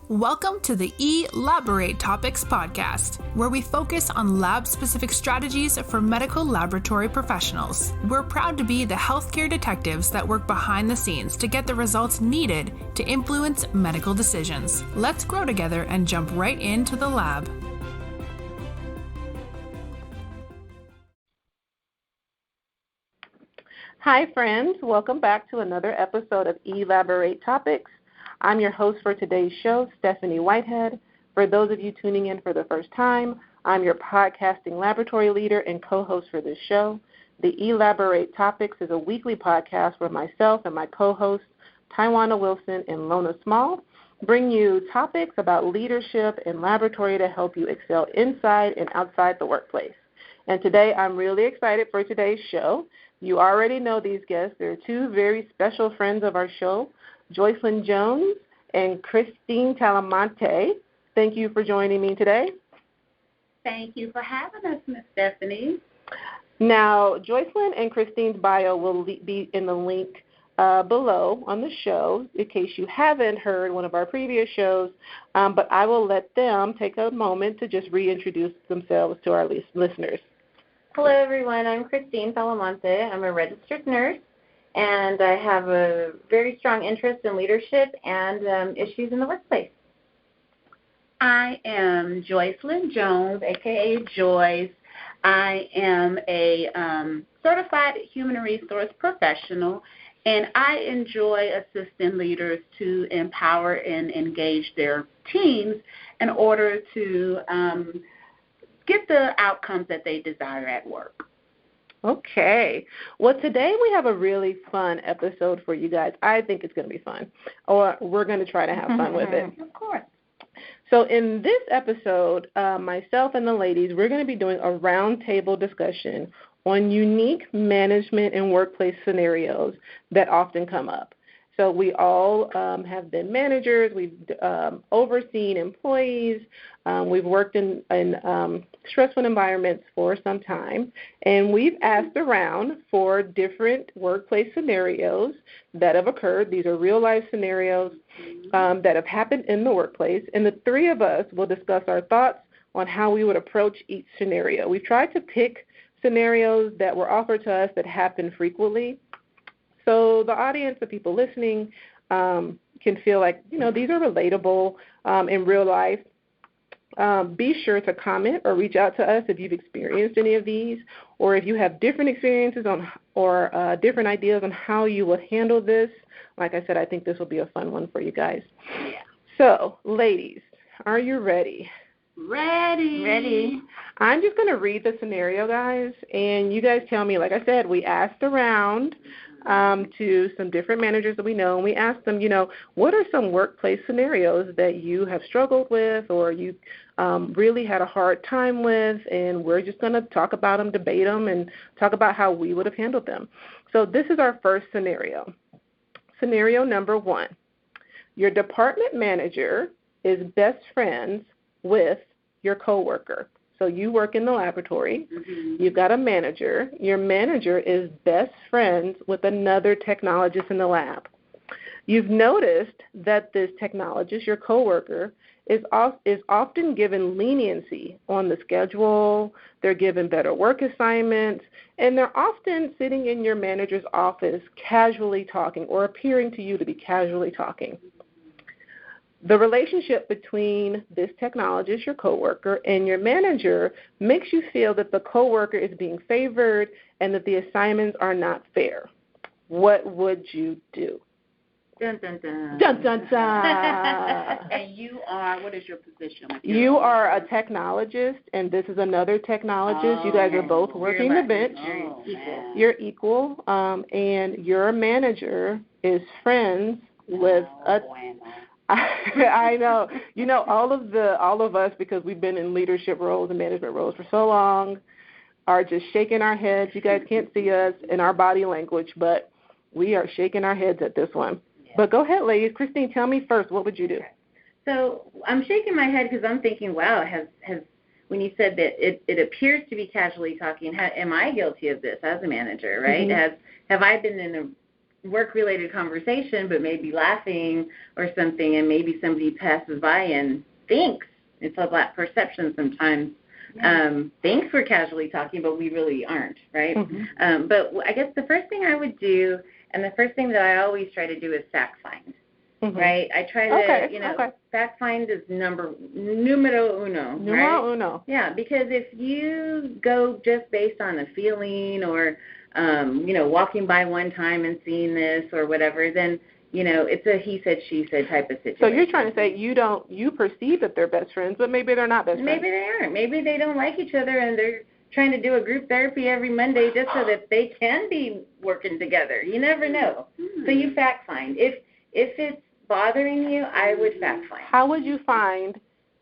Welcome to the Elaborate Topics podcast, where we focus on lab-specific strategies for medical laboratory professionals. We're proud to be the healthcare detectives that work behind the scenes to get the results needed to influence medical decisions. Let's grow together and jump right into the lab. Hi, friends. Welcome back to another episode of Elaborate Topics. I'm your host for today's show, Stephanie Whitehead. For those of you tuning in for the first time, I'm your podcasting laboratory leader and co-host for this show. The Elaborate Topics is a weekly podcast where myself and my co-hosts, Tawana Wilson and Lona Small, bring you topics about leadership and laboratory to help you excel inside and outside the workplace. And today I'm really excited for today's show. You already know these guests. They're two very special friends of our show, Joycelyn Jones and Kristine Talamante. Thank you for joining me today. Thank you for having us, Ms. Stephanie. Now, Joycelyn and Kristine's bio will be in the link below on the show in case you haven't heard one of our previous shows, but I will let them take a moment to just reintroduce themselves to our listeners. Hello, everyone. I'm Kristine Talamante. I'm a registered nurse, and I have a very strong interest in leadership and issues in the workplace. I am Joycelyn Jones, a.k.a. Joyce. I am a certified human resource professional, and I enjoy assisting leaders to empower and engage their teams in order to get the outcomes that they desire at work. Okay. Well, today we have a really fun episode for you guys. I think it's going to be fun, or we're going to try to have fun with it. Of course. So in this episode, myself and the ladies, we're going to be doing a roundtable discussion on unique management and workplace scenarios that often come up. So we all have been managers. We've overseen employees. We've worked in stressful environments for some time, and we've asked around for different workplace scenarios that have occurred. These are real-life scenarios that have happened in the workplace, and the three of us will discuss our thoughts on how we would approach each scenario. We've tried to pick scenarios that were offered to us that happen frequently, so the audience, the people listening, can feel like, these are relatable in real life. Be sure to comment or reach out to us if you've experienced any of these, or if you have different experiences or different ideas on how you will handle this. Like I said, I think this will be a fun one for you guys. Yeah. So, ladies, are you ready? Ready. I'm just going to read the scenario, guys, and you guys tell me. Like I said, we asked around to some different managers that we know, and we asked them, what are some workplace scenarios that you have struggled with or you really had a hard time with, and we're just going to talk about them, debate them, and talk about how we would have handled them. So this is our first scenario. Scenario number 1. Your department manager is best friends with your coworker. So you work in the laboratory. Mm-hmm. You've got a manager. Your manager is best friends with another technologist in the lab. You've noticed that this technologist, your coworker, is often given leniency on the schedule. They're given better work assignments, and they're often sitting in your manager's office casually talking or appearing to you to be casually talking. The relationship between this technologist, your coworker, and your manager makes you feel that the coworker is being favored and that the assignments are not fair. What would you do? Dun, dun, dun. Dun, dun, dun. And you are, what is your position? You are a technologist, and this is another technologist. Oh, you guys are both working the bench. You're equal, and your manager is friends with a... I know. All of us, because we've been in leadership roles and management roles for so long, are just shaking our heads. You guys can't see us in our body language, but we are shaking our heads at this one. Yeah. But go ahead, ladies. Kristine, tell me first, what would you do? So I'm shaking my head because I'm thinking, wow, when you said that it appears to be casually talking, am I guilty of this as a manager, right? Mm-hmm. Have I been in work-related conversation, but maybe laughing or something, and maybe somebody passes by and thinks, it's a black perception sometimes, thinks we're casually talking, but we really aren't, right? Mm-hmm. But I guess the first thing I would do, and the first thing that I always try to do is fact find, right? I try to, fact find is numero uno, right? Numero uno. Yeah, because if you go just based on a feeling or, walking by one time and seeing this or whatever, then, it's a he said, she said type of situation. So you're trying to say you perceive that they're best friends, but maybe they're not best friends. Maybe they aren't. Maybe they don't like each other and they're trying to do a group therapy every Monday just so that they can be working together. You never know. So you fact find. If it's bothering you, I would fact find. How would you find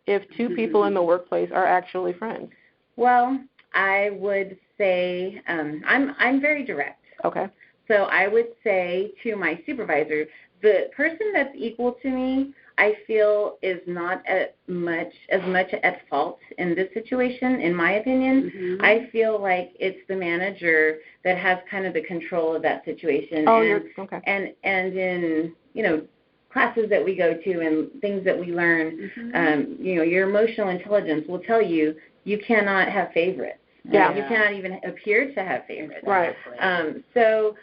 if two people in the workplace are actually friends? Well, I would say I'm very direct. Okay. So I would say to my supervisor, the person that's equal to me, I feel is not as much at fault in this situation, in my opinion. I feel like it's the manager that has kind of the control of that situation. Okay. And in, classes that we go to and things that we learn, your emotional intelligence will tell you cannot have favorites. Yeah. You cannot even appear to have favorites. Right. So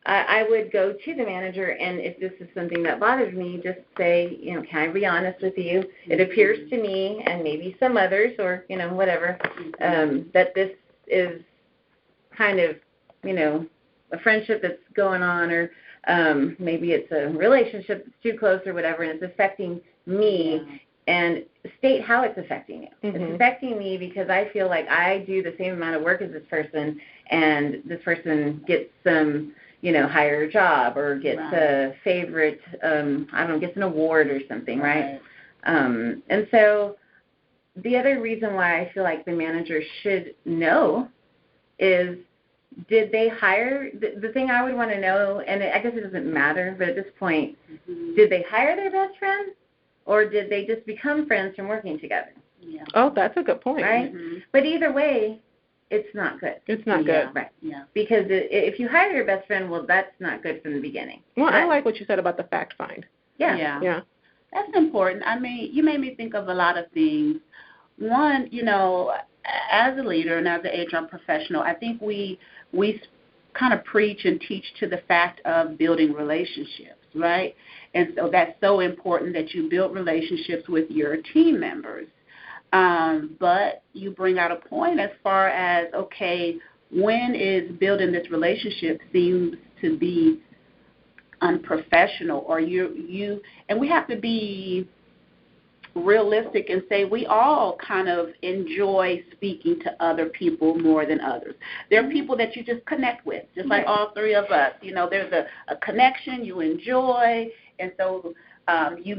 I would go to the manager, and if this is something that bothers me, just say, can I be honest with you? It appears to me, and maybe some others, or, whatever, that this is kind of, a friendship that's going on, or maybe it's a relationship that's too close or whatever, and it's affecting me, and state how it's affecting you. It's affecting me because I feel like I do the same amount of work as this person, and this person gets some, higher job or gets a favorite, gets an award or something, right? And so the other reason why I feel like the manager should know is, did they hire, the thing I would want to know, and I guess it doesn't matter, but at this point, did they hire their best friend, or did they just become friends from working together? Yeah. Oh, that's a good point. Right? But either way, it's not good. It's not good. Right. Yeah. Because if you hire your best friend, well, that's not good from the beginning. Well, I like what you said about the fact find. Yeah. That's important. I mean, you made me think of a lot of things. One, as a leader and as an HR professional, I think we kind of preach and teach to the fact of building relationships, right? And so that's so important that you build relationships with your team members. But you bring out a point as far as, okay, when is building this relationship seems to be unprofessional, or and we have to be realistic and say we all kind of enjoy speaking to other people more than others. There are people that you just connect with, just like all three of us. There's a connection you enjoy, and so you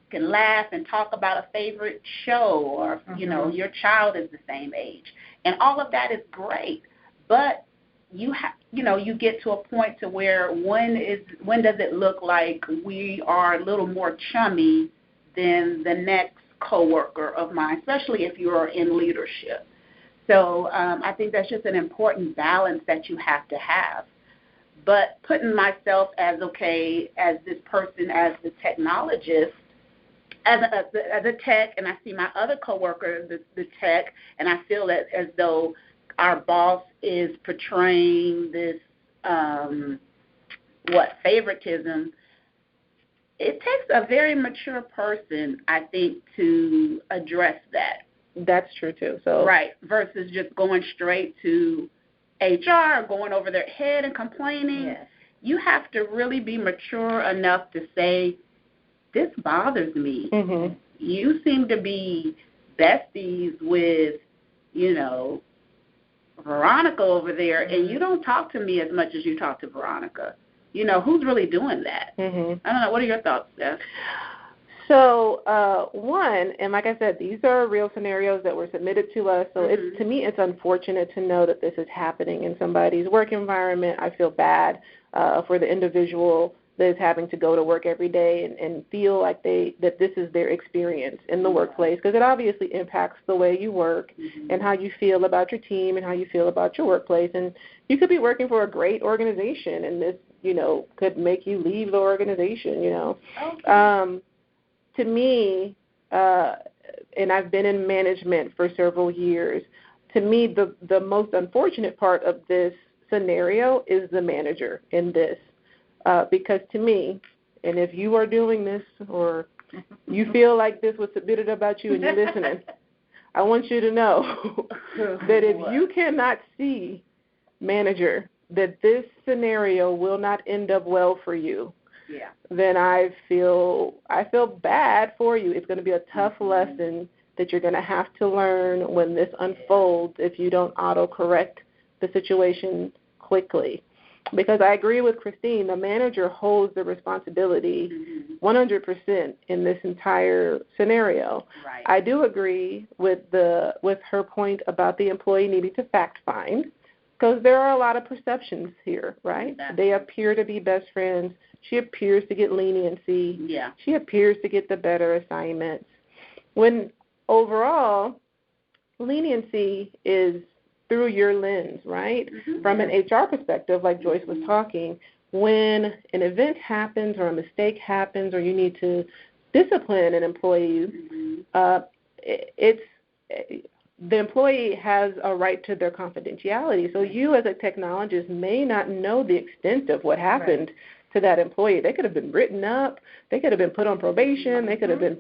can laugh and talk about a favorite show, or your child is the same age, and all of that is great. But you get to a point to where when does it look like we are a little more chummy than the next coworker of mine, especially if you are in leadership. So I think that's just an important balance that you have to have. But putting myself as this person, as the technologist, as a tech, and I see my other coworker, the tech, and I feel that as though our boss is portraying this favoritism. It takes a very mature person, I think, to address that. That's true too. So right, versus just going straight to HR or going over their head and complaining. Yes. You have to really be mature enough to say, this bothers me. You seem to be besties with, Veronica over there, and you don't talk to me as much as you talk to Veronica. Who's really doing that? I don't know. What are your thoughts, Steph? So, one, and like I said, these are real scenarios that were submitted to us. So to me, it's unfortunate to know that this is happening in somebody's work environment. I feel bad for the individual that is having to go to work every day and feel like that this is their experience in the workplace, because it obviously impacts the way you work and how you feel about your team and how you feel about your workplace. And you could be working for a great organization, and could make you leave the organization, Okay. To me, and I've been in management for several years, to me the most unfortunate part of this scenario is the manager in this. Because to me, and if you are doing this or you feel like this was submitted about you and you're listening, I want you to know that if you cannot see, manager, that this scenario will not end up well for you, then I feel bad for you. It's going to be a tough lesson that you're going to have to learn when this unfolds if you don't auto-correct the situation quickly. Because I agree with Kristine, the manager holds the responsibility 100% in this entire scenario. Right. I do agree with her point about the employee needing to fact find, because there are a lot of perceptions here, right? Exactly. They appear to be best friends. She appears to get leniency. Yeah. She appears to get the better assignments. When overall, leniency is through your lens, right? From an HR perspective, like Joyce was talking, when an event happens or a mistake happens or you need to discipline an employee, the employee has a right to their confidentiality. So you as a technologist may not know the extent of what happened to that employee. They could have been written up. They could have been put on probation. They could have been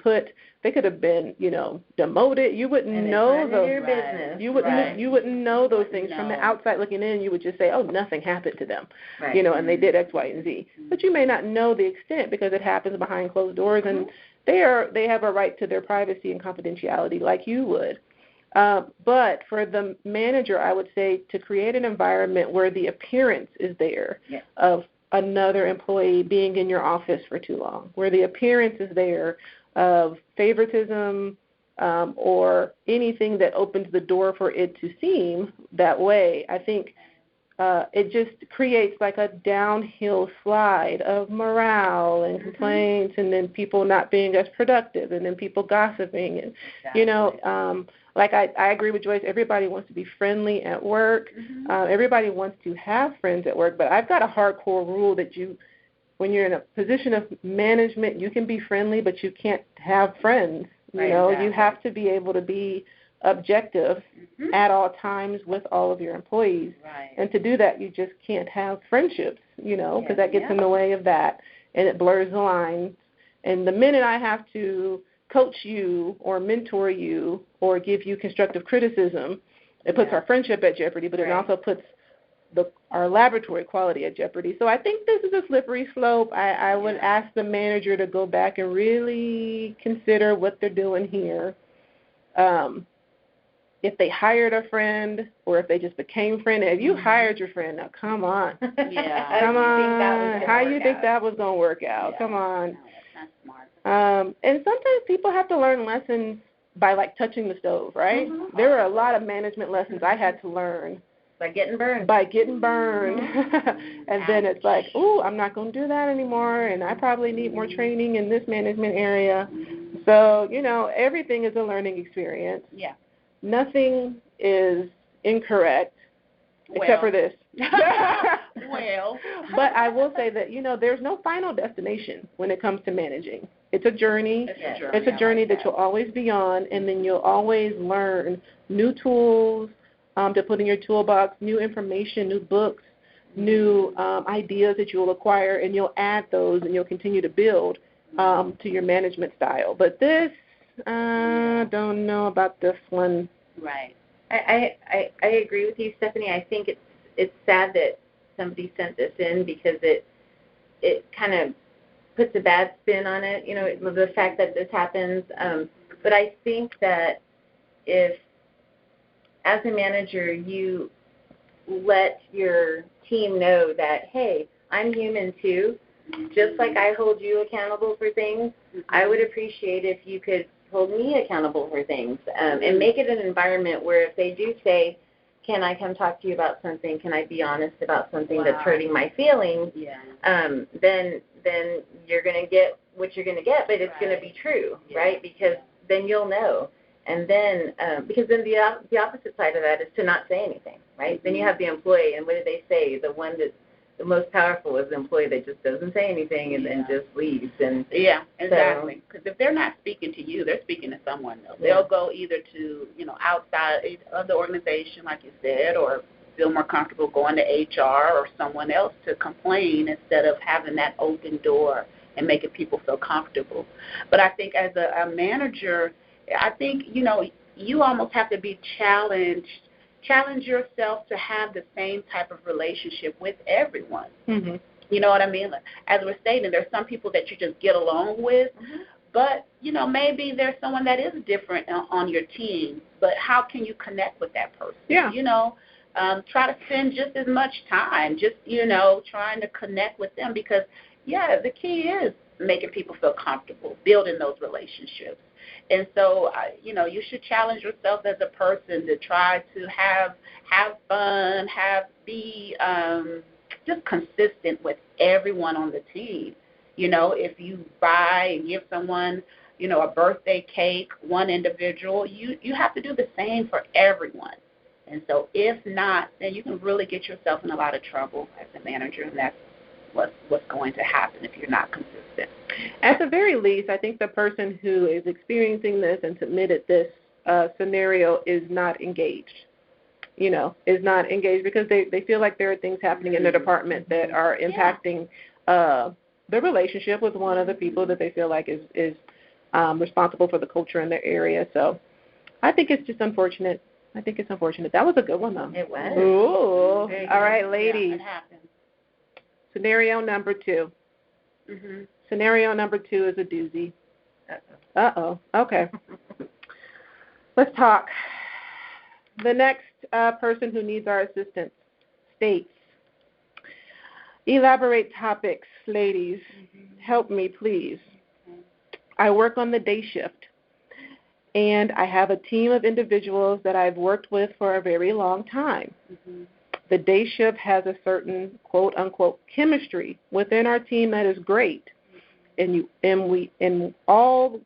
demoted. You wouldn't know those. Your business. You wouldn't know those things from the outside looking in. You would just say, oh, nothing happened to them, and they did X, Y, and Z. But you may not know the extent because it happens behind closed doors, and they have a right to their privacy and confidentiality like you would. But for the manager, I would say to create an environment where the appearance is there of another employee being in your office for too long, where the appearance is there of favoritism or anything that opens the door for it to seem that way. I think it just creates like a downhill slide of morale and complaints, and then people not being as productive, and then people gossiping. And, like I agree with Joyce, everybody wants to be friendly at work. Everybody wants to have friends at work, but I've got a hardcore rule that when you're in a position of management, you can be friendly, but you can't have friends. You have to be able to be objective at all times with all of your employees. And to do that, you just can't have friendships, because that gets in the way of that, and it blurs the lines. And the minute I have to coach you or mentor you or give you constructive criticism, it puts our friendship at jeopardy, but it also puts our laboratory quality at jeopardy. So I think this is a slippery slope. I would ask the manager to go back and really consider what they're doing here. If they hired a friend or if they just became friends. If you hired your friend, now come on. Come on. How you think that was going to work out? Come on. No, that's not smart. And sometimes people have to learn lessons by, like, touching the stove, right? There were a lot of management lessons I had to learn. By getting burned. And then it's like, ooh, I'm not going to do that anymore, and I probably need more training in this management area. So, everything is a learning experience. Yeah. Nothing is incorrect except for this. But I will say that, there's no final destination when it comes to managing. It's a journey. It's a journey that you'll always be on, and then you'll always learn new tools to put in your toolbox, new information, new books, new ideas that you'll acquire, and you'll add those, and you'll continue to build to your management style. But this, I don't know about this one. Right. I agree with you, Stephanie. I think it's sad that somebody sent this in because it kind of puts a bad spin on it, the fact that this happens. But I think that if, as a manager, you let your team know that, hey, I'm human too. Just like I hold you accountable for things, I would appreciate if you could hold me accountable for things, and make it an environment where if they do say, can I come talk to you about something, can I be honest about something that's hurting my feelings, then you're going to get what you're going to get, but it's going to be true, right? Because then you'll know. And then, because then the opposite side of that is to not say anything, right? Then you have the employee, and what did they say? The one that the most powerful is the employee that just doesn't say anything and just leaves. And yeah, exactly. Because if they're not speaking to you, they're speaking to someone else. Yeah. They'll go either to, outside of the organization, like you said, or feel more comfortable going to HR or someone else to complain instead of having that open door and making people feel comfortable. But I think as a manager, I think, you almost have to be challenge yourself to have the same type of relationship with everyone. Mm-hmm. You know what I mean? As we're stating, there's some people that you just get along with, but, maybe there's someone that is different on your team, but how can you connect with that person? Yeah. Try to spend just as much time, just, trying to connect with them because, the key is making people feel comfortable, building those relationships. And so, you should challenge yourself as a person to try to have fun, be just consistent with everyone on the team. If you buy and give someone, a birthday cake, one individual, you have to do the same for everyone. And so if not, then you can really get yourself in a lot of trouble as a manager, and that's what's going to happen if you're not consistent. At the very least, I think the person who is experiencing this and submitted this scenario is not engaged. Is not engaged because they feel like there are things happening in their department that are impacting the relationship with one of the people that they feel like is responsible for the culture in their area. So I think it's just unfortunate. That was a good one, though. It was. Ooh. All right, ladies. Yeah, it happened. Scenario number 2. Mm-hmm. Scenario number 2 is a doozy. Uh-oh. Okay. Let's talk. The next person who needs our assistance states, elaborate topics, ladies. Help me, please. I work on the day shift, and I have a team of individuals that I've worked with for a very long time. Mm-hmm. The day shift has a certain quote-unquote chemistry within our team that is great, and we all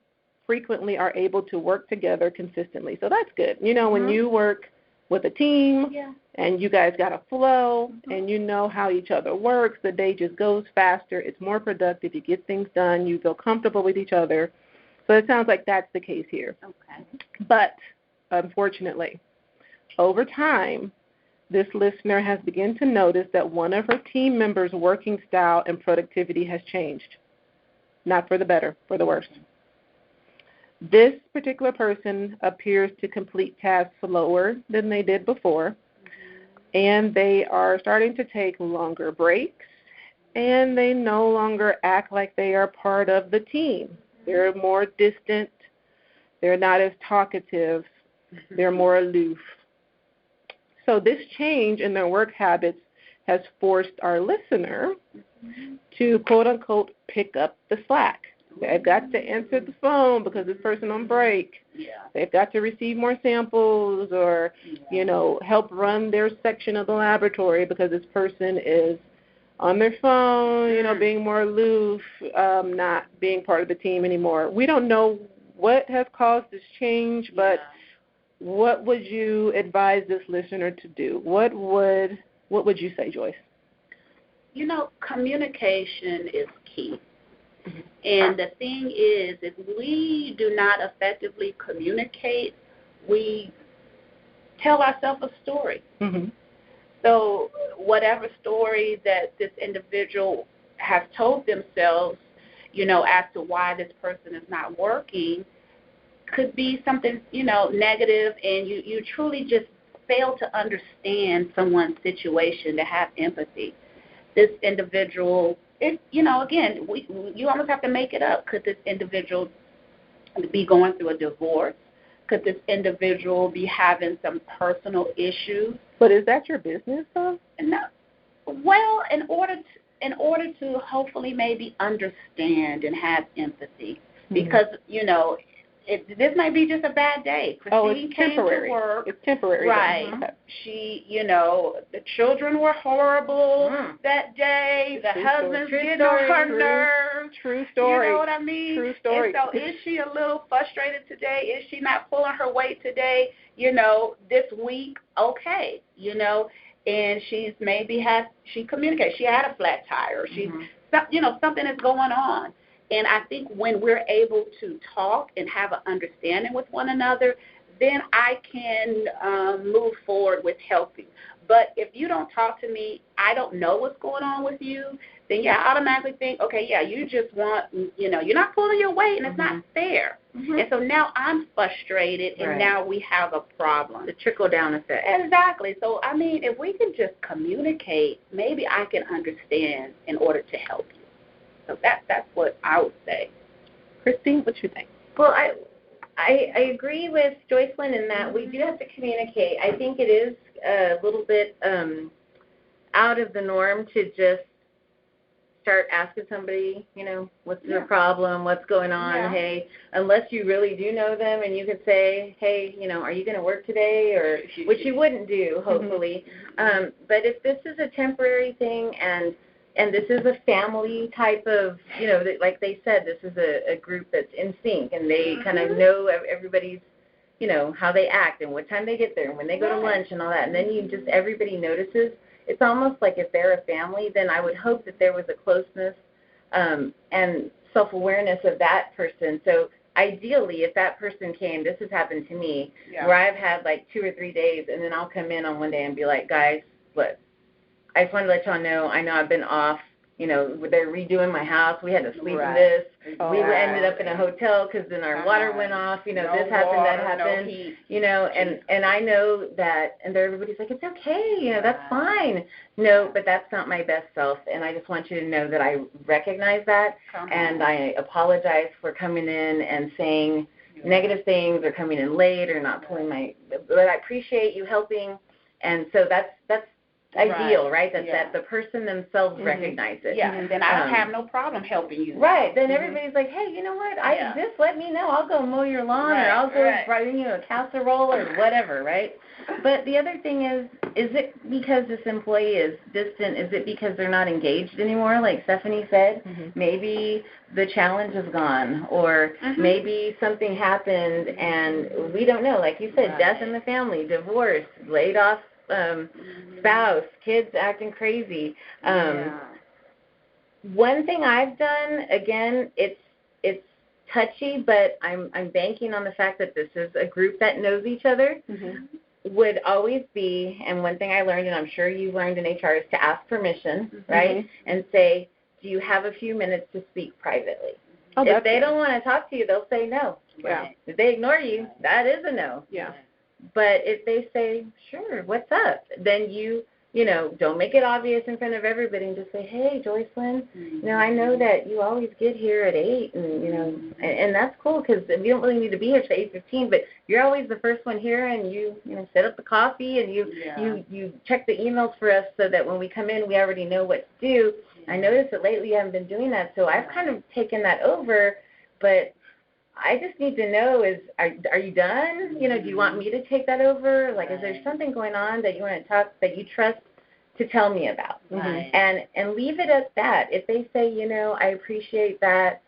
frequently are able to work together consistently. So that's good. When you work with a team and you guys got a flow and you know how each other works, the day just goes faster. It's more productive. You get things done. You feel comfortable with each other. So it sounds like that's the case here. Okay. But unfortunately, over time, this listener has begun to notice that one of her team members' working style and productivity has changed. Not for the better, for the worse. This particular person appears to complete tasks slower than they did before, and they are starting to take longer breaks, and they no longer act like they are part of the team. They're more distant. They're not as talkative. They're more aloof. So this change in their work habits has forced our listener to, quote-unquote, pick up the slack. They've got to answer the phone because this person on break. Yeah. They've got to receive more samples or, help run their section of the laboratory because this person is on their phone, being more aloof, not being part of the team anymore. We don't know what has caused this change, but what would you advise this listener to do? What would you say, Joyce? Communication is key. And the thing is, if we do not effectively communicate, we tell ourselves a story. Mm-hmm. So whatever story that this individual has told themselves, as to why this person is not working, could be something, negative, and you truly just fail to understand someone's situation, to have empathy. This individual, again, you almost have to make it up. Could this individual be going through a divorce? Could this individual be having some personal issues? But is that your business, though? No. Well, in order to hopefully maybe understand and have empathy, because, this might be just a bad day. Kristine came temporary. To work. It's temporary. Right. Mm-hmm. She, the children were horrible that day. The husband's getting on her nerves. True story. You know what I mean? True story. And so is she a little frustrated today? Is she not pulling her weight today, this week? Okay. and she communicated. She had a flat tire. Something is going on. And I think when we're able to talk and have an understanding with one another, then I can move forward with helping. But if you don't talk to me, I don't know what's going on with you, then I automatically think, okay, you just want, you're not pulling your weight, and it's not fair. And so now I'm frustrated, and now we have a problem. The trickle-down effect. Exactly. So, I mean, if we can just communicate, maybe I can understand in order to help you. So that's what I would say. Kristine, what you think? Well, I agree with Joycelyn in that we do have to communicate. I think it is a little bit out of the norm to just start asking somebody, what's their problem, what's going on, hey, unless you really do know them and you could say, hey, are you going to work today, or which you wouldn't do, hopefully. But if this is a temporary thing and this is a family type of, like they said, this is a group that's in sync, and they kind of know everybody's, how they act and what time they get there and when they go to lunch and all that. And then everybody notices. It's almost like if they're a family, then I would hope that there was a closeness and self-awareness of that person. So ideally, if that person came, this has happened to me, where I've had like 2 or 3 days, and then I'll come in on one day and be like, guys, look, I just wanted to let y'all know, I know I've been off. They're redoing my house. We had to sleep in this. We ended up in a hotel because then our water went off. This happened, that happened. And I know that, and everybody's like, it's okay. That's fine. No, but that's not my best self. And I just want you to know that I recognize that, and I apologize for coming in and saying negative things or coming in late or not pulling but I appreciate you helping. And so that's ideal, right? That the person themselves recognize it. Yeah, and then I don't have no problem helping you. Right. Then everybody's like, hey, you know what? Just let me know. I'll go mow your lawn, or I'll go bring you a casserole or whatever, right? But the other thing is it because this employee is distant? Is it because they're not engaged anymore, like Stephanie said? Maybe the challenge is gone, or maybe something happened and we don't know. Like you said, death in the family, divorce, laid off spouse, kids acting crazy. One thing I've done, again, it's touchy, but I'm banking on the fact that this is a group that knows each other, would always be, and one thing I learned, and I'm sure you learned in HR, is to ask permission, right? And say, do you have a few minutes to speak privately? If they don't want to talk to you, they'll say no. If they ignore you, that is a no. But if they say, sure, what's up, then you don't make it obvious in front of everybody and just say, hey, Joycelyn, I know that you always get here at 8, and, and that's cool because we don't really need to be here till 8:15, but you're always the first one here, and you set up the coffee, and you check the emails for us so that when we come in, we already know what to do. I noticed that lately you haven't been doing that, so I've kind of taken that over, but I just need to know are you done? Do you want me to take that over? Like, is there something going on that you want to talk, that you trust to tell me about? And leave it at that. If they say, I appreciate that,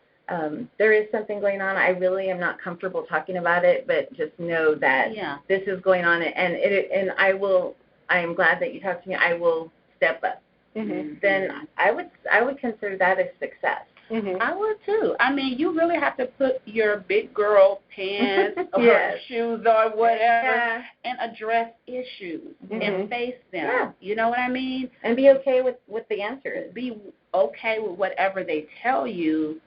there is something going on, I really am not comfortable talking about it, but just know that this is going on, and I am glad that you talked to me. I will step up. Then I would consider that a success. I would too. I mean, you really have to put your big girl pants or shoes or whatever and address issues and face them. You know what I mean? And be okay with what the answer is. Be okay with whatever they tell you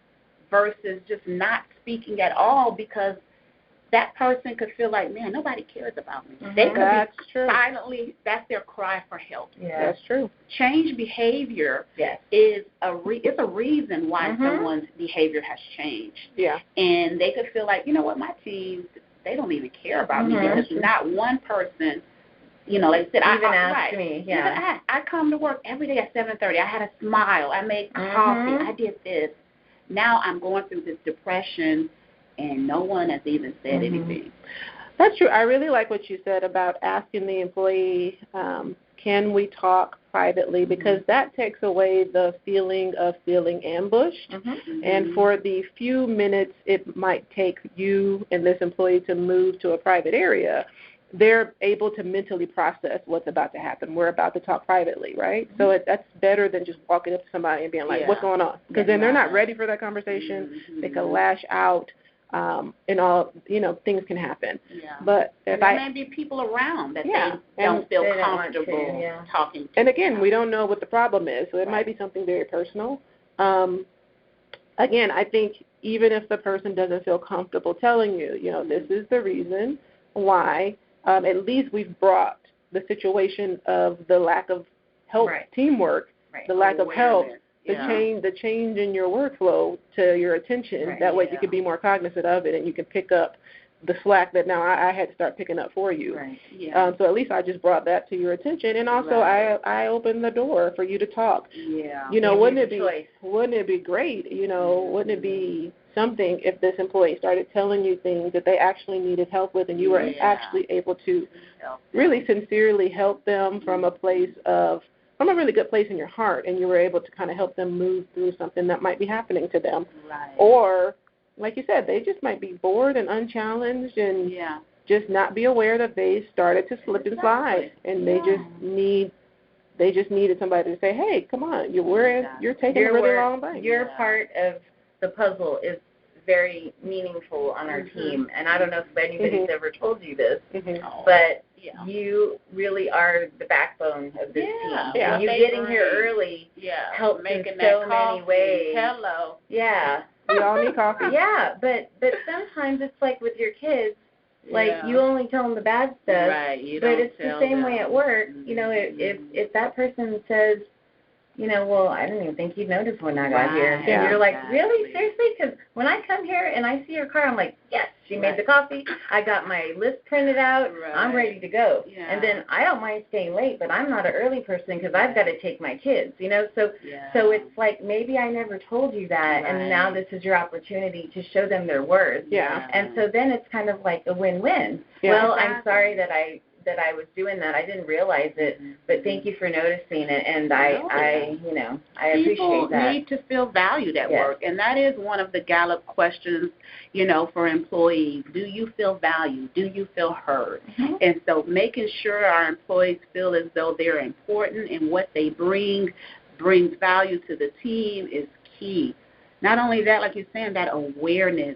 versus just not speaking at all, because that person could feel like, man, nobody cares about me. They could be silently, that's their cry for help. That's true. Change behavior is it's a reason why someone's behavior has changed. And they could feel like, my team, they don't even care about me, because not one person, like I said, asked me. I come to work every day at 7:30. I had a smile. I made coffee. I did this. Now I'm going through this depression, and no one has even said anything. That's true. I really like what you said about asking the employee, can we talk privately, because that takes away the feeling of feeling ambushed. And for the few minutes it might take you and this employee to move to a private area, they're able to mentally process what's about to happen. We're about to talk privately, right? Mm-hmm. So that's better than just walking up to somebody and being like, what's going on? Because then they're not ready for that conversation. Mm-hmm. They can lash out, and all, things can happen. Yeah. But if there may be people around that they don't feel comfortable talking to. And again, we don't know what the problem is, so it might be something very personal. Again, I think even if the person doesn't feel comfortable telling you, this is the reason why, at least we've brought the situation of the lack of help, teamwork, the lack of help, the change in your workflow to your attention. That way you can be more cognizant of it and you can pick up the slack that now I had to start picking up for you. Right. Yeah. So at least I just brought that to your attention, and also I opened the door for you to talk. Yeah. Wouldn't it be great? Wouldn't it be something if this employee started telling you things that they actually needed help with, and you were actually able to really sincerely help them from a really good place in your heart, and you were able to kind of help them move through something that might be happening to them. Right. Or, like you said, they just might be bored and unchallenged and just not be aware that they started to slip and slide, and they just needed somebody to say, hey, come on, you're taking a really long way. Your part of the puzzle is very meaningful on our team, and I don't know if anybody's ever told you this, but you really are the backbone of this team. Yeah. And you getting here early helps in so many ways. Hello. Yeah. We all need coffee. Yeah, but sometimes it's like with your kids, you only tell them the bad stuff, but it's the same way at work. If that person says, well, I didn't even think you'd notice when I got here. And you're like, really? Seriously? Because when I come here and I see your car, I'm like, yes, she made the coffee. I got my list printed out. I'm ready to go. Yeah. And then I don't mind staying late, but I'm not an early person because I've got to take my kids, So it's like maybe I never told you that, and now this is your opportunity to show them their worth. Yeah. And so then it's kind of like a win-win. Yeah. Well, I'm sorry that I was doing that. I didn't realize it, but thank you for noticing it, and I appreciate that. People need to feel valued at work, and that is one of the Gallup questions, for employees. Do you feel valued? Do you feel heard? Mm-hmm. And so making sure our employees feel as though they're important and what they brings value to the team is key. Not only that, like you're saying, that awareness.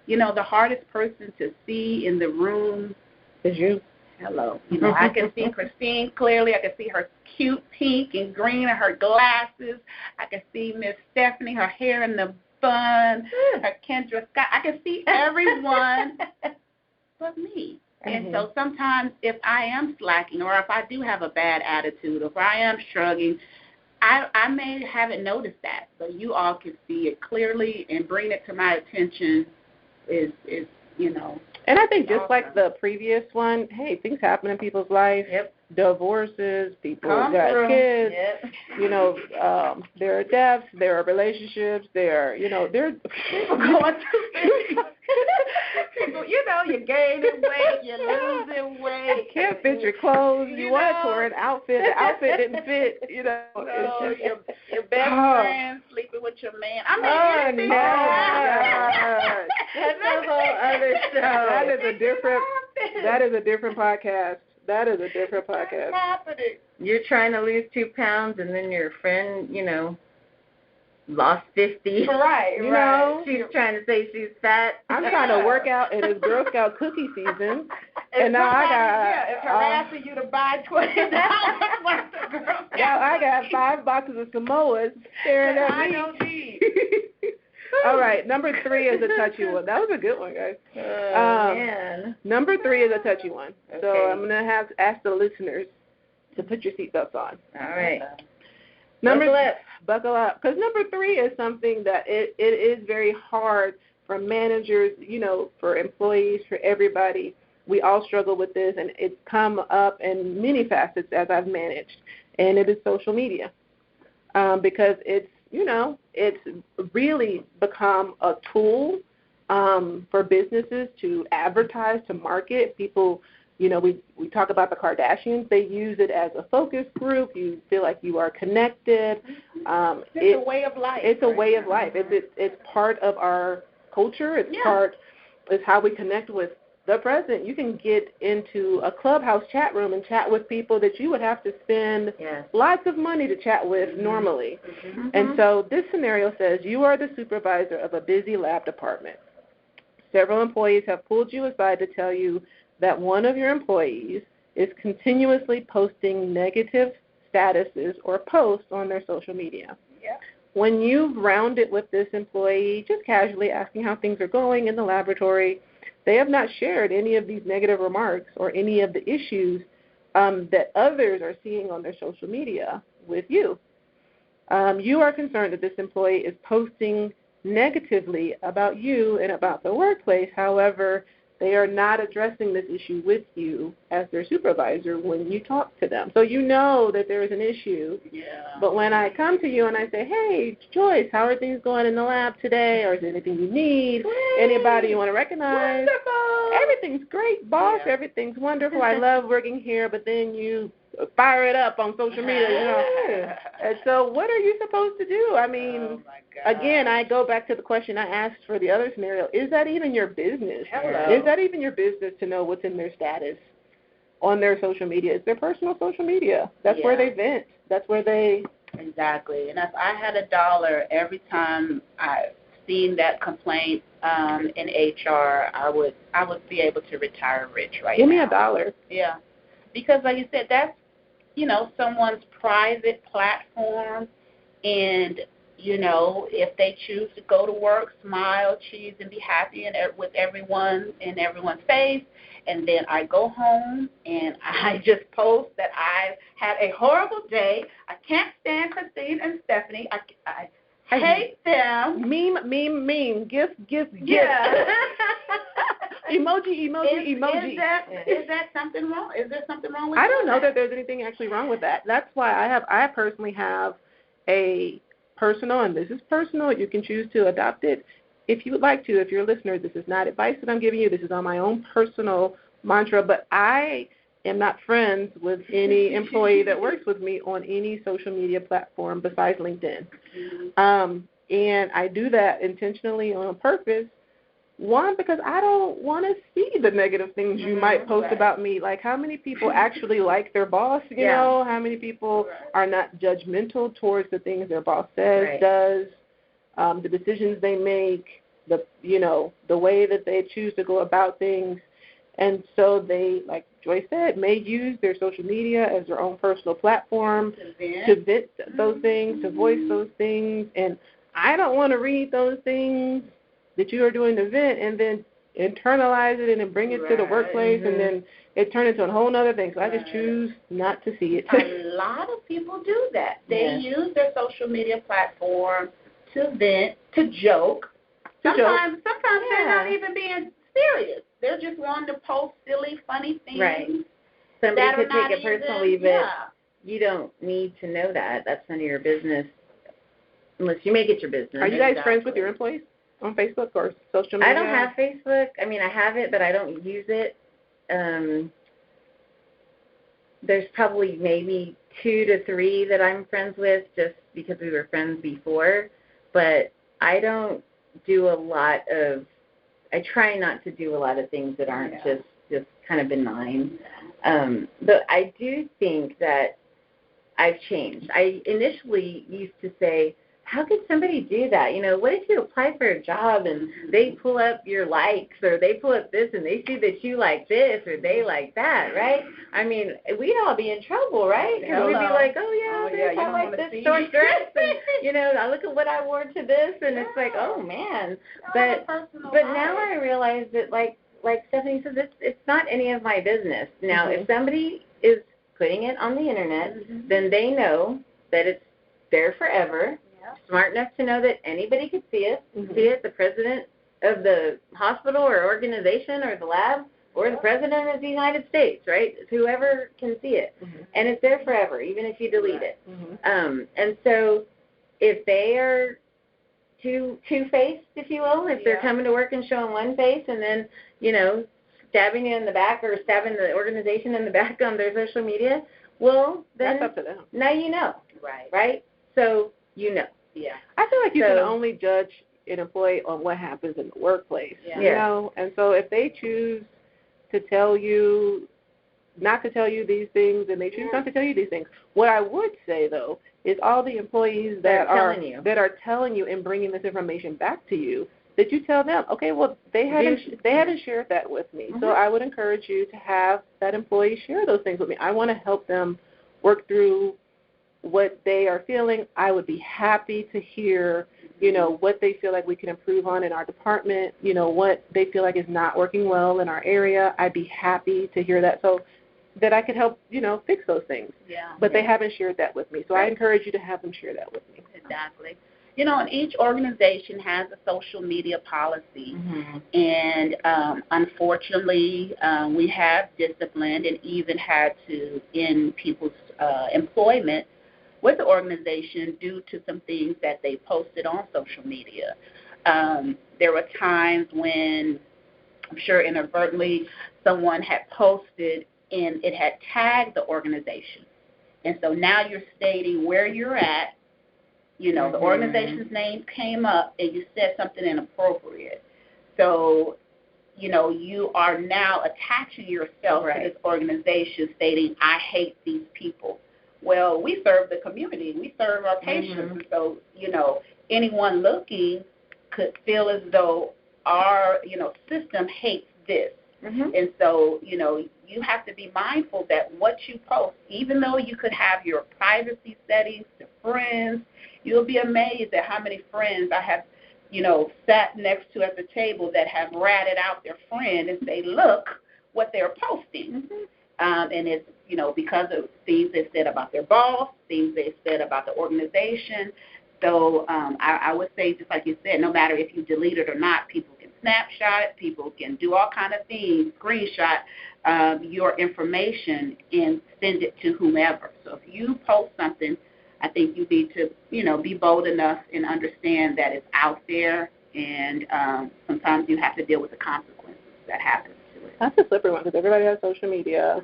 The hardest person to see in the room is you. Hello. I can see Kristine clearly. I can see her cute pink and green and her glasses. I can see Miss Stephanie, her hair in the bun, her Kendra Scott. I can see everyone but me. And so sometimes if I am slacking or if I do have a bad attitude or if I am shrugging, I may haven't noticed that, but you all can see it clearly, and bring it to my attention is And I think just like the previous one, hey, things happen in people's life. Yep. Divorces, people got kids. Yep. There are deaths, there are relationships, there are people going through things. People, you're gaining weight, you're losing weight. You can't fit your clothes. You want for an outfit. The outfit didn't fit. It's just, your best friend sleeping with your man. I mean, that's a whole other show. That is a different podcast. What's happening? You're trying to lose 2 pounds, and then your friend, lost 50. Right. She's trying to say she's fat. I'm trying to work out, and it's Girl Scout cookie season. And now it's harassing you to buy $20 worth of Girl Scout. Now I got 5 boxes of Samoas staring at me. I don't need. All right, number 3 is a touchy one. That was a good one, guys. Man. Number 3 is a touchy one. Okay. So I'm going to have to ask the listeners to put your seatbelts on. All right. Buckle up. Because number 3 is something that it is very hard for managers, for employees, for everybody. We all struggle with this, and it's come up in many facets as I've managed, and it is social media. Because it's really become a tool for businesses to advertise, to market. People, we talk about the Kardashians. They use it as a focus group. You feel like you are connected. It's a way of life. It's a way of life. It's part of our culture. It's how we connect with the president, you can get into a Clubhouse chat room and chat with people that you would have to spend lots of money to chat with normally. And so this scenario says you are the supervisor of a busy lab department. Several employees have pulled you aside to tell you that one of your employees is continuously posting negative statuses or posts on their social media. When you've rounded with this employee, just casually asking how things are going in the laboratory, they have not shared any of these negative remarks or any of the issues that others are seeing on their social media with you. You are concerned that this employee is posting negatively about you and about the workplace. However, they are not addressing this issue with you as their supervisor when you talk to them. So you know that there is an issue. But when I come to you and I say, hey, Joyce, how are things going in the lab today? Or is there anything you need? Anybody you want to recognize? Wonderful. Everything's great, boss. Everything's wonderful. I love working here. But then you fire it up on social media, you know. And so what are you supposed to do? I mean, again, I go back to the question I asked for the other scenario. Is that even your business? Is that even your business to know what's in their status on their social media? It's their personal social media. That's where they vent. That's where they... Exactly. And if I had $1 every time I seen that complaint in HR, I would be able to retire rich right now. Give me $1. Yeah. Because like you said, that's, you know, someone's private platform, and, you know, if they choose to go to work, smile, cheese, and be happy with everyone in everyone's face, and then I go home and I just post that I had a horrible day. I can't stand Kristine and Stephanie. I hate them. Meme. Gift. Yeah. Emoji. Is that something wrong? Is there something wrong with that? I don't know that there's anything actually wrong with that. That's why I personally have a personal, and this is personal, you can choose to adopt it if you would like to. If you're a listener, this is not advice that I'm giving you. This is on my own personal mantra, but I am not friends with any employee that works with me on any social media platform besides LinkedIn. And I do that intentionally on purpose. One, because I don't want to see the negative things you might post about me. Like, how many people actually like their boss, you know? How many people are not judgmental towards the things their boss says, does, the decisions they make, the way that they choose to go about things. And so they, like Joyce said, may use their social media as their own personal platform to vent those things, to voice those things. And I don't want to read those things that you are doing the vent and then internalize it and then bring it to the workplace and then it turns into a whole other thing. So I just choose not to see it. A lot of people do that. They use their social media platform to vent, to joke. Sometimes they're not even being serious. They're just wanting to post silly, funny things. Right. Somebody could take it personally, but you don't need to know that. That's none of your business unless you make it your business. Are you guys friends with your employees on Facebook or social media? I don't have Facebook. I mean, I have it, but I don't use it. There's probably maybe 2 to 3 that I'm friends with just because we were friends before. But I don't do a lot of, I try not to do a lot of things that aren't just kind of benign. But I do think that I've changed. I initially used to say, how could somebody do that? You know, what if you apply for a job and they pull up your likes or they pull up this and they see that you like this or they like that, right? I mean, we'd all be in trouble, right? Because we'd be like, I like this short dress and, you know, I look at what I wore to this and it's like, oh, man. But now I realize that, like Stephanie says, it's not any of my business. Now, if somebody is putting it on the Internet, then they know that it's there forever. Smart enough to know that anybody could see it. The president of the hospital or organization or the lab or the president of the United States, right? Whoever can see it. And it's there forever, even if you delete it. And so if they are two-faced, if you will, if they're coming to work and showing one face and then, you know, stabbing you in the back or stabbing the organization in the back on their social media, well, then that's up to them. Now you know. Right? So you know. I feel like you can only judge an employee on what happens in the workplace, you know? And so if they choose to tell you, not to tell you these things, and they choose not to tell you these things. What I would say, though, is all the employees that are telling you and bringing this information back to you, that you tell them, okay, well, they haven't shared that with me. So I would encourage you to have that employee share those things with me. I want to help them work through what they are feeling. I would be happy to hear, what they feel like we can improve on in our department, what they feel like is not working well in our area. I'd be happy to hear that so that I could help, fix those things. Yeah. But they haven't shared that with me. So I encourage you to have them share that with me. Exactly. And each organization has a social media policy. And unfortunately, we have disciplined and even had to end people's employment with the organization due to some things that they posted on social media. There were times when, I'm sure inadvertently, someone had posted and it had tagged the organization. And so now you're stating where you're at. The organization's name came up and you said something inappropriate. So, you are now attaching yourself to this organization stating, I hate these people. Well, we serve the community. We serve our patients. And so, anyone looking could feel as though our, system hates this. And so, you have to be mindful that what you post, even though you could have your privacy settings to friends, you'll be amazed at how many friends I have, sat next to at the table that have ratted out their friend and say, look what they're posting. And it's, because of things they've said about their boss, things they've said about the organization. So I would say, just like you said, no matter if you delete it or not, people can snapshot it, people can do all kind of things, screenshot your information and send it to whomever. So if you post something, I think you need to, be bold enough and understand that it's out there, and sometimes you have to deal with the consequences that happen to it. That's a slippery one because everybody has social media.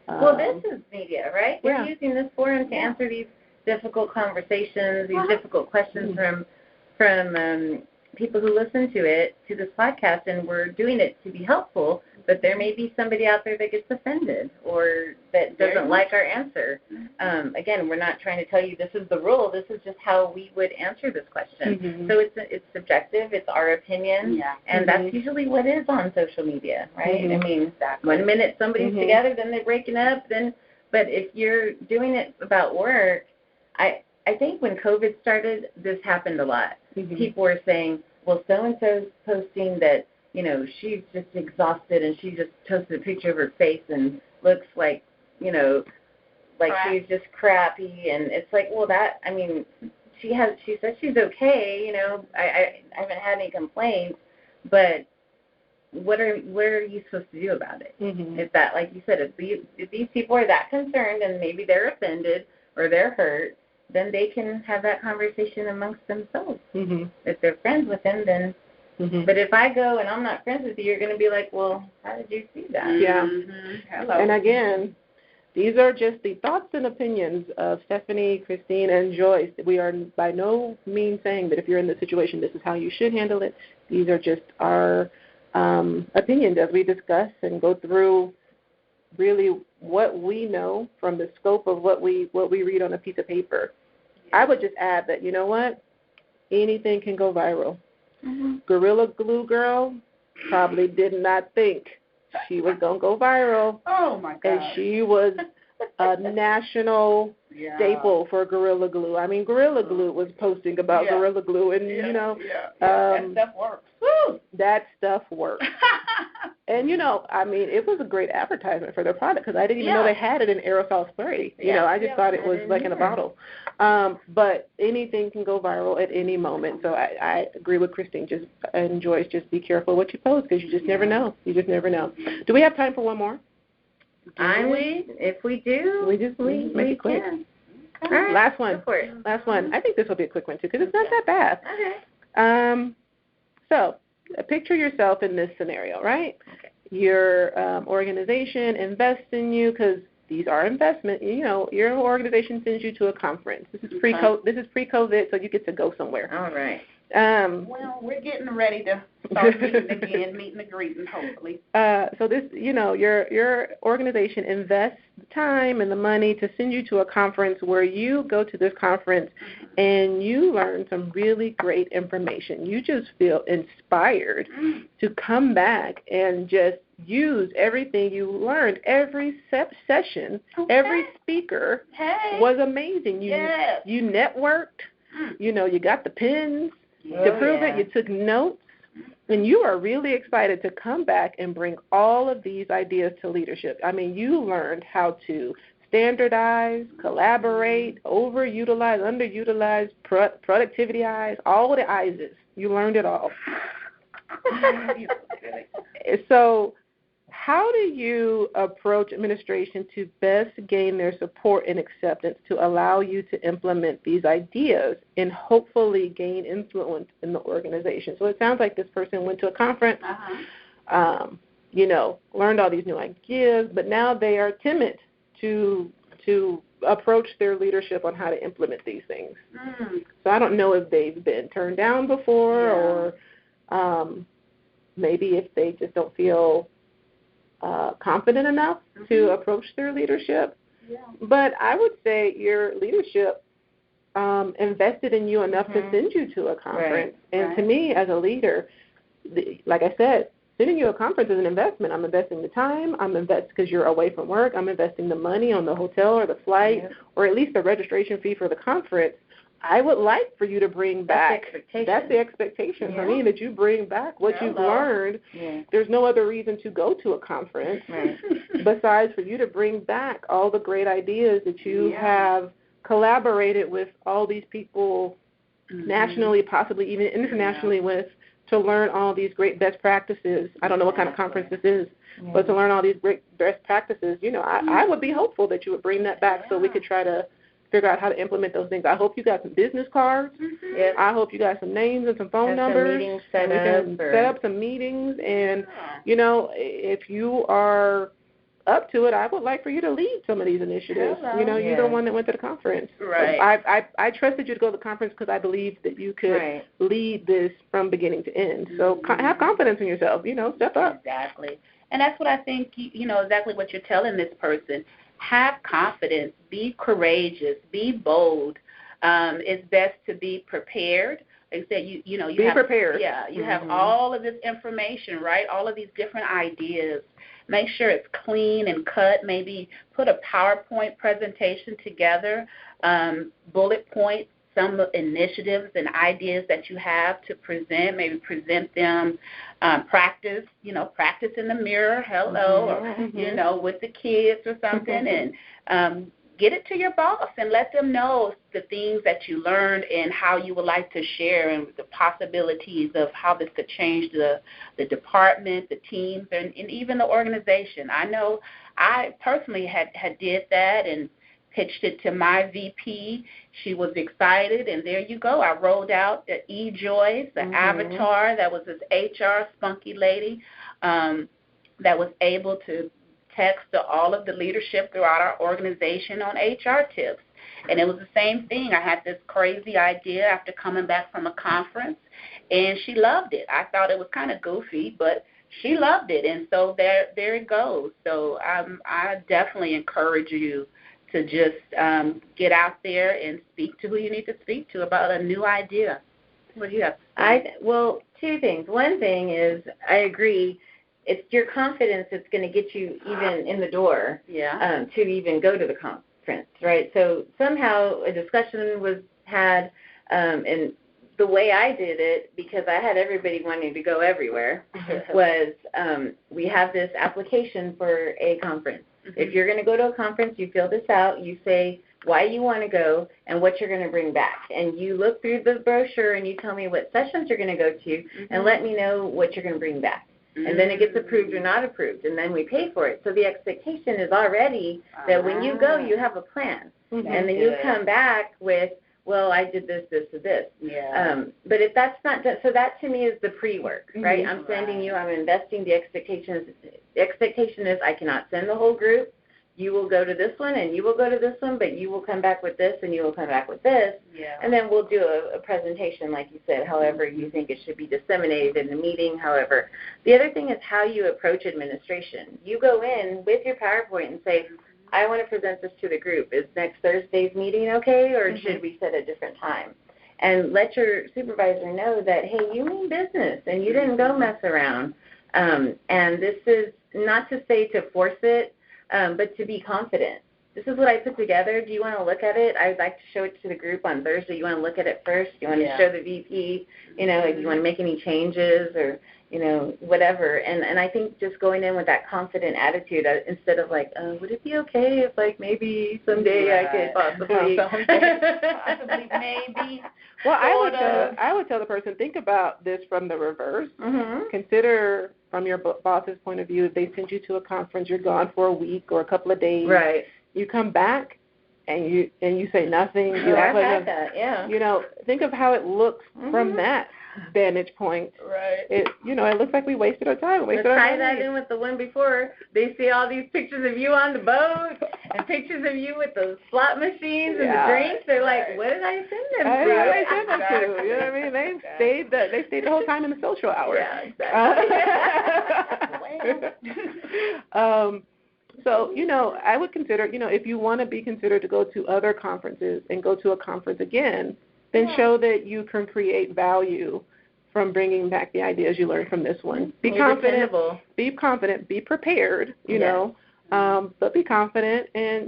Well, this is media, right? We're using this forum to answer these difficult conversations, these difficult questions from people who listen to this podcast, and we're doing it to be helpful, but there may be somebody out there that gets offended or that doesn't like our answer. Again, we're not trying to tell you this is the rule. This is just how we would answer this question. So it's subjective. It's our opinion, and that's usually what is on social media, right? I mean, one minute somebody's together, then they're breaking up, but if you're doing it about work, I think when COVID started, this happened a lot. People were saying, well, so-and-so's posting that, she's just exhausted and she just posted a picture of her face and looks like, like she's just crappy. And it's like, well, she said she's okay, I haven't had any complaints, but what are you supposed to do about it? If that, like you said, if these people are that concerned and maybe they're offended or they're hurt, then they can have that conversation amongst themselves. If they're friends with them, then. But if I go and I'm not friends with you, you're going to be like, well, how did you see that? Yeah. Hello. And again, these are just the thoughts and opinions of Stephanie, Kristine, and Joyce. We are by no means saying that if you're in this situation, this is how you should handle it. These are just our opinions as we discuss and go through really what we know from the scope of what we read on a piece of paper. I would just add that, you know what? Anything can go viral. Gorilla Glue Girl probably did not think she was going to go viral. Oh, my God. And she was a national staple for Gorilla Glue. I mean, Gorilla Glue was posting about Gorilla Glue, and, that stuff works. Woo, that stuff works. And, it was a great advertisement for their product because I didn't even know they had it in aerosol spray. I just thought it was like in a bottle. But anything can go viral at any moment. So I agree with Kristine and Joyce. Just be careful what you post because you just never know. You just never know. Do we have time for one more? If we do, we make it quick. Can. All right, last one. Go for it. Last one. I think this will be a quick one too because it's not that bad. Okay. So picture yourself in this scenario, right? Okay. Your organization invests in you because these are investment. Your organization sends you to a conference. This is pre-COVID, so you get to go somewhere. All right. Well, we're getting ready to start meeting again, meeting and greeting, hopefully. So this, your organization invests the time and the money to send you to a conference where you go to this conference and you learn some really great information. You just feel inspired to come back and just use everything you learned. Every session, every speaker was amazing. You networked. You got the pins to prove it. You took notes. And you are really excited to come back and bring all of these ideas to leadership. I mean, you learned how to standardize, collaborate, overutilize, underutilize, productivity-ize, all the I's. You learned it all. So how do you approach administration to best gain their support and acceptance to allow you to implement these ideas and hopefully gain influence in the organization? So it sounds like this person went to a conference, learned all these new ideas, but now they are timid to approach their leadership on how to implement these things. So I don't know if they've been turned down before or maybe if they just don't feel confident enough to approach their leadership. But I would say your leadership invested in you enough to send you to a conference. And to me, as a leader, like I said, sending you a conference is an investment. I'm investing the time. I'm investing because you're away from work. I'm investing the money on the hotel or the flight or at least the registration fee for the conference. I would like for you to bring back. That's the expectation for me, that you bring back what you've learned. There's no other reason to go to a conference besides for you to bring back all the great ideas that you have collaborated with all these people nationally, possibly even internationally with, to learn all these great best practices. I don't know what kind of conference this is, but to learn all these great best practices, I would be hopeful that you would bring that back so we could try to figure out how to implement those things. I hope you got some business cards. I hope you got some names and some phone numbers. Some meetings set up some meetings. And, if you are up to it, I would like for you to lead some of these initiatives. You're the one that went to the conference. I trusted you to go to the conference because I believed that you could lead this from beginning to end. So have confidence in yourself. Step up. Exactly. And that's what I think, exactly what you're telling this person. Have confidence, be courageous, be bold. It's best to be prepared. Like I said, you be have, prepared. Yeah, you have all of this information, right? All of these different ideas. Make sure it's clean and cut. Maybe put a PowerPoint presentation together, bullet points, some initiatives and ideas that you have to present. Maybe present them, practice in the mirror, or, with the kids or something, and get it to your boss and let them know the things that you learned and how you would like to share and the possibilities of how this could change the department, the teams, and even the organization. I know I personally had did that and pitched it to my VP. She was excited, and there you go. I rolled out the E-Joyce, the avatar that was this HR spunky lady that was able to text to all of the leadership throughout our organization on HR tips. And it was the same thing. I had this crazy idea after coming back from a conference, and she loved it. I thought it was kind of goofy, but she loved it, and so there it goes. So I definitely encourage you to just get out there and speak to who you need to speak to about a new idea. What do you have? Well, two things. One thing is I agree. It's your confidence that's going to get you even in the door to even go to the conference, right? So somehow a discussion was had, and the way I did it, because I had everybody wanting to go everywhere, was we have this application for a conference. If you're going to go to a conference, you fill this out. You say why you want to go and what you're going to bring back. And you look through the brochure and you tell me what sessions you're going to go to and let me know what you're going to bring back. And then it gets approved or not approved, and then we pay for it. So the expectation is already that when you go, you have a plan. And then you come back with, well, I did this, this, or this. But if that's not done, so that to me is the pre-work, right? I'm sending you, I'm investing the expectations. The expectation is I cannot send the whole group you will go to this one and you will go to this one, but you will come back with this and you will come back with this. Yeah. And then we'll do a presentation, like you said, however you think it should be disseminated in the meeting, however. The other thing is how you approach administration. You go in with your PowerPoint and say, I want to present this to the group. Is next Thursday's meeting okay, or should we set a different time? And let your supervisor know that, hey, you mean business and you didn't go mess around. And this is not to say to force it, but to be confident. This is what I put together. Do you want to look at it? I'd like to show it to the group on Thursday. You want to look at it first? You want to show the VP, if you want to make any changes or, whatever. And I think just going in with that confident attitude instead of like, would it be okay if, like, maybe someday I could possibly. Possibly, maybe. Well, I would tell the person, think about this from the reverse. Consider from your boss's point of view, if they send you to a conference, you're gone for a week or a couple of days. Right. You come back and you say nothing. You I've had that, yeah. Think of how it looks from that vantage point. Right. It looks like we wasted our time. Let's tie that in with the one before. They see all these pictures of you on the boat and pictures of you with the slot machines and the drinks. They're like, what did I send them to? What did I send them to? You know what I mean? They stayed the whole time in the social hour. Yeah, exactly. So, I would consider, if you want to be considered to go to other conferences and go to a conference again, then show that you can create value from bringing back the ideas you learned from this one. Be confident, be prepared, but be confident and,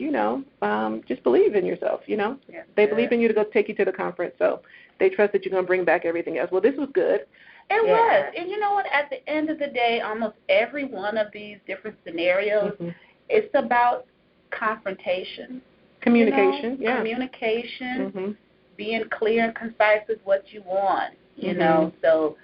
just believe in yourself, They believe in you to go take you to the conference, so they trust that you're going to bring back everything else. Well, this was good. It was. And you know what? At the end of the day, almost every one of these different scenarios, it's about confrontation. Communication, Communication, being clear and concise with what you want, So,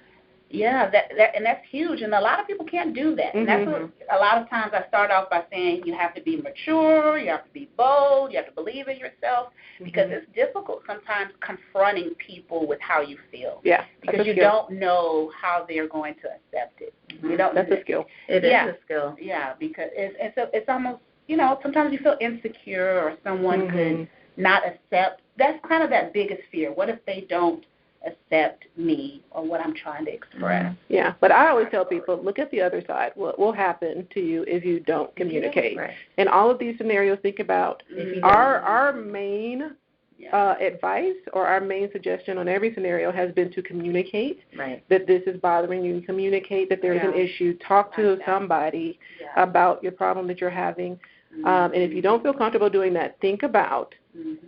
and that's huge. And a lot of people can't do that. And that's what a lot of times I start off by saying you have to be mature, you have to be bold, you have to believe in yourself, because it's difficult sometimes confronting people with how you feel. Yeah. Because you don't know how they're going to accept it. You don't. That's a skill. It is a skill. Yeah, because it's almost, sometimes you feel insecure or someone could not accept. That's kind of that biggest fear. What if they don't accept me or what I'm trying to express? Yeah, but I always tell people, look at the other side. What will happen to you if you don't communicate? Right. In all of these scenarios, think about our main advice or our main suggestion on every scenario has been to communicate that this is bothering you. Communicate that there is an issue. Talk to somebody about your problem that you're having. And if you don't feel comfortable doing that, think about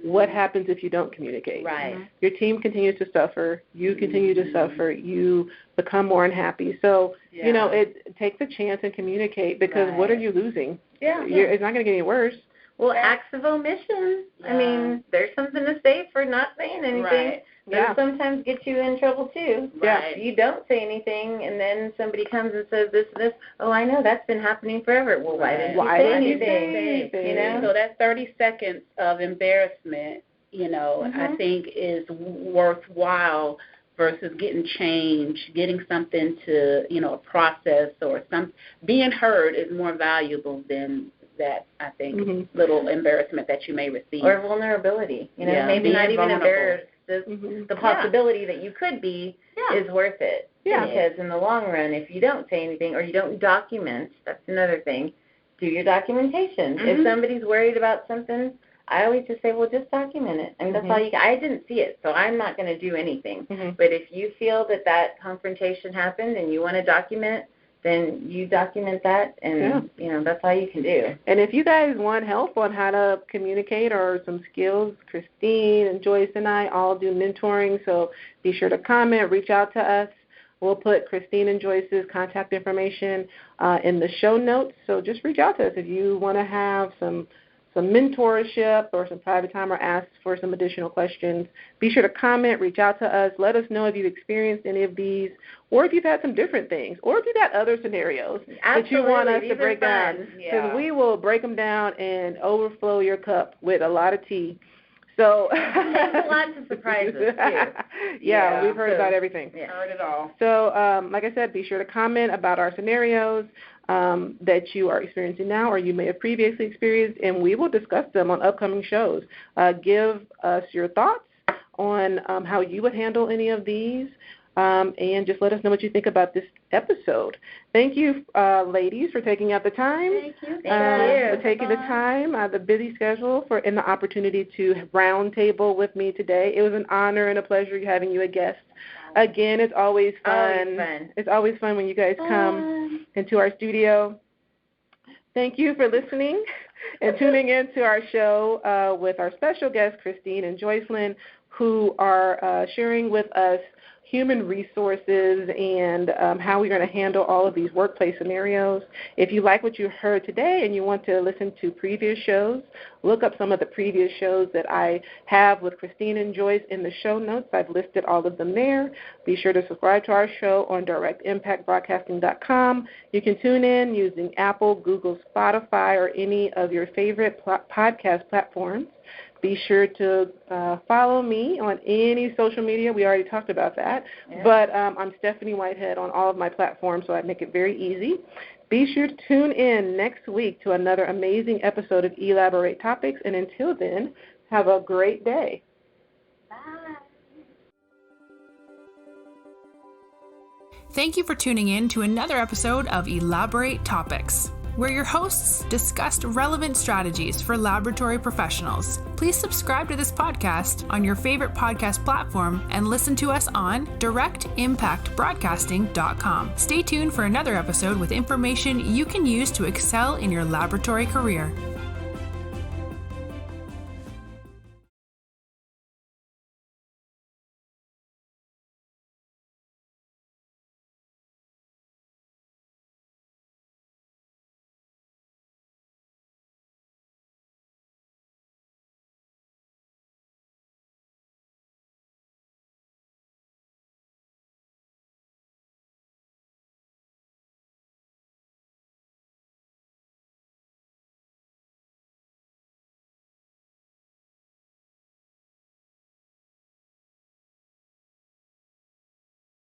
what happens if you don't communicate. Right. Your team continues to suffer. You continue to suffer. You become more unhappy. So, it takes a chance and communicate, because what are you losing? It's not going to get any worse. Well, acts of omission. I mean, there's something to say for not saying anything. Right. Those sometimes get you in trouble, too. Right. You don't say anything, and then somebody comes and says this and this. Oh, I know, that's been happening forever. Well, why didn't you say anything? So that 30 seconds of embarrassment, I think is worthwhile versus getting change, getting something to, a process or being heard is more valuable than that, I think, little embarrassment that you may receive. Or vulnerability. Maybe not even embarrassed. The possibility that you could be is worth it. Yeah. Because in the long run, if you don't say anything or you don't document, that's another thing, do your documentation. If somebody's worried about something, I always just say, well, just document it. I mean, that's all you I didn't see it, so I'm not going to do anything. But if you feel that confrontation happened and you want to document, then you document that, and, that's all you can do. And if you guys want help on how to communicate or some skills, Kristine and Joyce and I all do mentoring, so be sure to comment, reach out to us. We'll put Kristine and Joyce's contact information in the show notes, so just reach out to us if you want to have some mentorship or some private time or ask for some additional questions. Be sure to comment, reach out to us. Let us know if you've experienced any of these, or if you've had some different things, or if you've got other scenarios that you want us to break down. Because we will break them down and overflow your cup with a lot of tea. So there's lots of surprises too. Yeah, we've heard about everything. Yeah. Heard it all. So, like I said, be sure to comment about our scenarios that you are experiencing now or you may have previously experienced, and we will discuss them on upcoming shows. Give us your thoughts on how you would handle any of these, and just let us know what you think about this episode. Thank you, ladies, for taking out the time. Thank you. Thank you. For taking the time, the busy schedule, and the opportunity to roundtable with me today. It was an honor and a pleasure having you a guest. Again, it's always fun. It's always fun when you guys come into our studio. Thank you for listening and tuning in to our show with our special guests, Kristine and Joycelyn, who are sharing with us human resources and how we're going to handle all of these workplace scenarios. If you like what you heard today and you want to listen to previous shows, look up some of the previous shows that I have with Kristine and Joyce in the show notes. I've listed all of them there. Be sure to subscribe to our show on directimpactbroadcasting.com. You can tune in using Apple, Google, Spotify, or any of your favorite podcast platforms. Be sure to follow me on any social media. We already talked about that. Yeah. But I'm Stephanie Whitehead on all of my platforms, so I make it very easy. Be sure to tune in next week to another amazing episode of Elaborate Topics. And until then, have a great day. Bye. Thank you for tuning in to another episode of Elaborate Topics, where your hosts discussed relevant strategies for laboratory professionals. Please subscribe to this podcast on your favorite podcast platform and listen to us on directimpactbroadcasting.com. Stay tuned for another episode with information you can use to excel in your laboratory career.